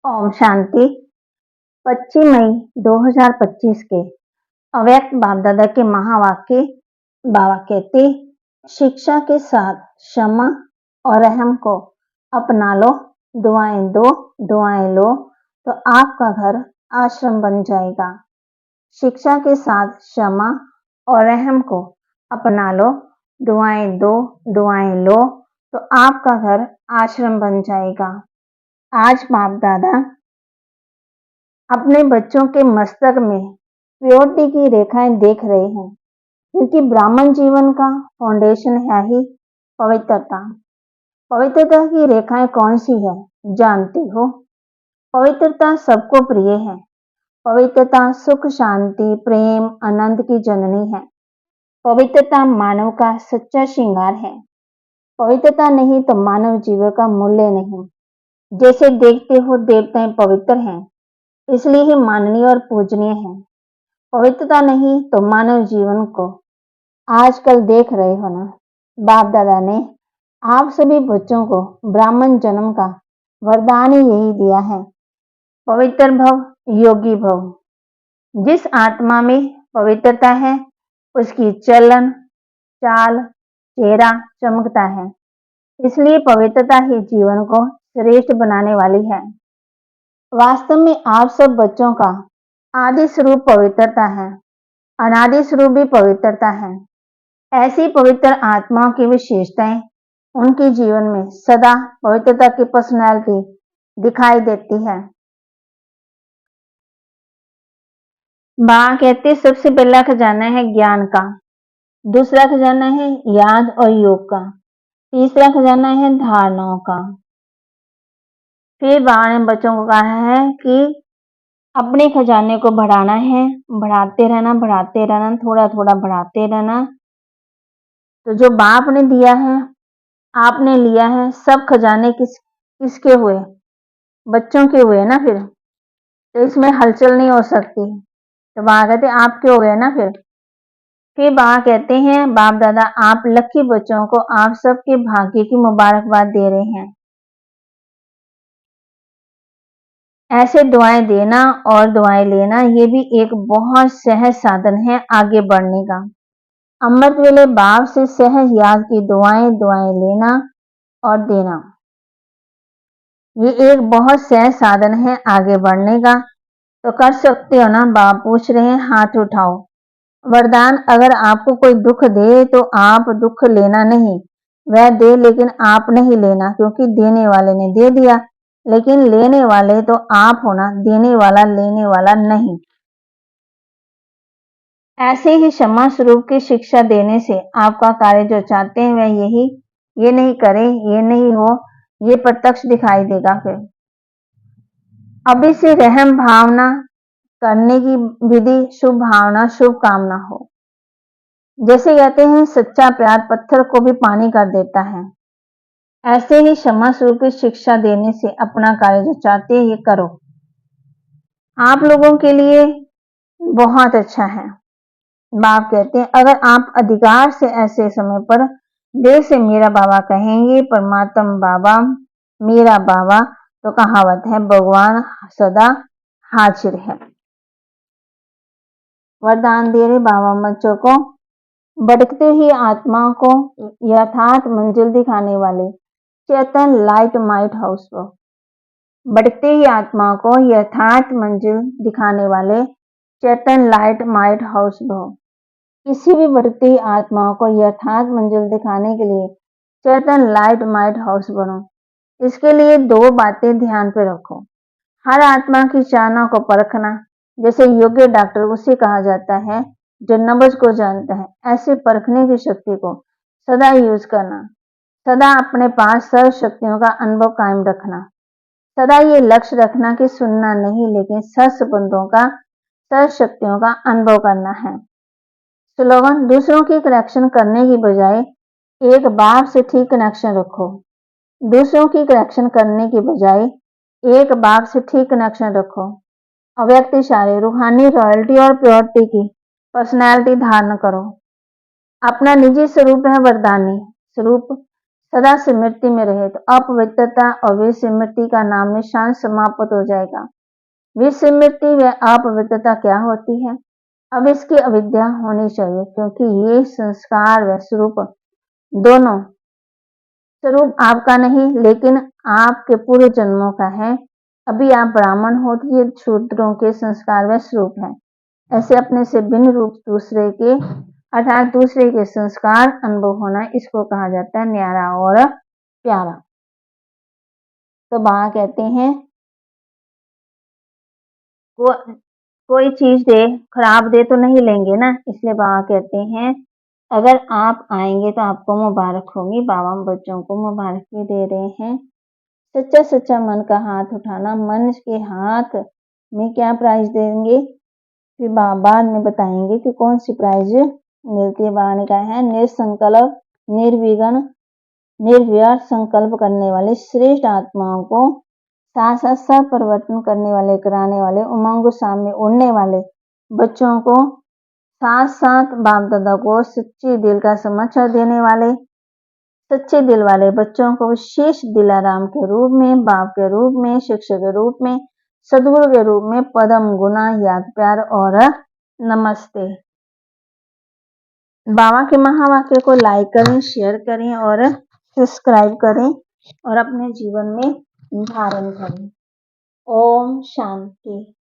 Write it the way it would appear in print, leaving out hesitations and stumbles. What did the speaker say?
ओम शांति। 25 मई 2025 के अव्यक्त बाप दादा के महावाक्य। बाबा कहते, शिक्षा के साथ क्षमा और रहम को अपना लो, दुआएं दो, दुआएं लो तो आपका घर आश्रम बन जाएगा। शिक्षा के साथ क्षमा और रहम को अपना लो, दुआएं दो, दुआएं लो तो आपका घर आश्रम बन जाएगा। आज बाप दादा अपने बच्चों के मस्तक में प्योरिटी की रेखाएं देख रहे हैं, क्योंकि ब्राह्मण जीवन का फाउंडेशन है ही पवित्रता। पवित्रता की रेखाएं कौन सी है जानते हो? पवित्रता सबको प्रिय है। पवित्रता सुख, शांति, प्रेम, आनंद की जननी है। पवित्रता मानव का सच्चा श्रृंगार है। पवित्रता नहीं तो मानव जीवन का मूल्य नहीं। जैसे देखते हो देवताएं पवित्र हैं, इसलिए ही माननीय और पूजनीय है। पवित्रता नहीं तो मानव जीवन को आजकल देख रहे हो ना। बाप दादा ने आप सभी बच्चों को ब्राह्मण जन्म का वरदान ही यही दिया है, पवित्र भव, योगी भव। जिस आत्मा में पवित्रता है उसकी चलन, चाल, चेहरा चमकता है। इसलिए पवित्रता ही जीवन को श्रेष्ठ बनाने वाली है। वास्तव में आप सब बच्चों का आदि स्वरूप पवित्रता है, अनादि स्वरूप भी पवित्रता है। ऐसी पवित्र आत्माओं की विशेषताएं उनके जीवन में सदा पवित्रता की पर्सनैलिटी दिखाई देती है। बाबा कहते सबसे पहला खजाना है ज्ञान का, दूसरा खजाना है याद और योग का, तीसरा खजाना है धारणाओं का। फिर बाबा ने बच्चों को कहा है कि अपने खजाने को बढ़ाना है, बढ़ाते रहना, थोड़ा थोड़ा बढ़ाते रहना। तो जो बाप ने दिया है, आपने लिया है, सब खजाने किसके हुए? बच्चों के हुए ना। फिर तो इसमें हलचल नहीं हो सकती। तो बाबा कहते आपके हो गए ना। फिर बाबा कहते हैं बाप दादा आप लकी बच्चों को आप सबके भाग्य की मुबारकबाद दे रहे हैं। ऐसे दुआएं देना और दुआएं लेना ये भी एक बहुत सहज साधन है आगे बढ़ने का। अमृत वेले बाप से सहज याद की दुआएं लेना और देना, ये एक बहुत सहज साधन है आगे बढ़ने का। तो कर सकते हो ना? बाप पूछ रहे हैं, हाथ उठाओ। वरदान, अगर आपको कोई दुख दे तो आप दुख लेना नहीं, वह दे लेकिन आप नहीं लेना, क्योंकि देने वाले ने दे दिया। लेकिन लेने वाले तो आप होना, देने वाला लेने वाला नहीं। ऐसे ही क्षमा स्वरूप की शिक्षा देने से आपका कार्य जो चाहते हैं वह यही, ये नहीं करें, ये नहीं हो, ये प्रत्यक्ष दिखाई देगा। फिर अभी से रहम भावना करने की विधि, शुभ भावना, शुभ कामना हो। जैसे कहते हैं सच्चा प्यार पत्थर को भी पानी कर देता है, ऐसे ही क्षमा स्वरूप की शिक्षा देने से अपना कार्य जो चाहते हैं ये करो। आप लोगों के लिए बहुत अच्छा है। बाप कहते हैं अगर आप अधिकार से ऐसे समय पर देर से मेरा बाबा कहेंगे, परमात्मा बाबा, मेरा बाबा, तो कहावत है भगवान सदा हाजिर है। वरदान दे रहे बाबा बच्चों को, भटकते ही आत्माओं को यथार्थ मंजिल दिखाने वाले चेतन लाइट माइट हाउस को, भटकते ही आत्माओं को यथार्थ मंजिल दिखाने वाले चेतन लाइट माइट हाउस को। किसी भी भटकती हुई आत्माओं को यथार्थ मंजिल दिखाने के लिए चेतन लाइट माइट हाउस बनो। इसके लिए दो बातें ध्यान पे रखो। हर आत्मा की चाहना को परखना, जैसे योग्य डॉक्टर उसे कहा जाता है जो नब्ज को जानता है। ऐसे परखने की शक्ति को सदा यूज करना, सदा अपने पास सर्व शक्तियों का अनुभव कायम रखना, सदा ये लक्ष्य रखना कि सुनना नहीं लेकिन सत्संबंधों का, सर्व शक्तियों का अनुभव करना है। स्लोगन, दूसरों की कनेक्शन करने की बजाय एक बाप से ठीक कनेक्शन रखो। दूसरों की कनेक्शन करने की बजाय एक बाप से ठीक कनेक्शन रखो। अव्यक्त इशारे, रूहानी रॉयल्टी और प्योरिटी की पर्सनैलिटी धारण करो। अपना निजी स्वरूप है वरदानी स्वरूप, सदा स्मृति में रहे। तो अपवित्रता और विस्मृति का नाम निशान समाप्त हो जाएगा। विस्मृति व अपवित्रता क्या होती है? अब इसकी अविद्या होनी चाहिए, क्योंकि ये संस्कार व स्वरूप दोनों, स्वरूप आपका नहीं लेकिन आपके पूर्व जन्मों का है। अभी आप ब्राह्मण हो तो ये शूद्रों के संस्कार व स्वरूप है। ऐसे अपने से भिन्न रूप दूसरे के, अर्थात दूसरे के संस्कार अनुभव होना, इसको कहा जाता है न्यारा और प्यारा। तो बाबा कहते हैं कोई चीज दे, खराब दे तो नहीं लेंगे ना, इसलिए बाबा कहते हैं अगर आप आएंगे तो आपको मुबारक होगी। बाबा बच्चों को मुबारक भी दे रहे हैं। सच्चा सच्चा मन का हाथ उठाना, मन के हाथ में क्या प्राइज देंगे फिर बाद में बताएंगे कि कौन सी प्राइज मिलती है। बाबा ने कहा है निसंकल्प, निर्विघ्न, निर्व्यर्थ संकल्प करने वाले श्रेष्ठ आत्माओं को, साथ साथ सब परिवर्तन करने वाले, कराने वाले, उमंग सामने उड़ने वाले बच्चों को, साथ साथ बाप दादा को सच्चे दिल का समाचार देने वाले, सच्चे दिल वाले बच्चों को विशेष दिलाराम के रूप में, बाप के रूप में, शिक्षक के रूप में, सदगुरु के रूप में पदम गुना याद प्यार और नमस्ते। बाबा के महावाक्य को लाइक करें, शेयर करें और सब्सक्राइब करें और अपने जीवन में धारण करें। ओम शांति।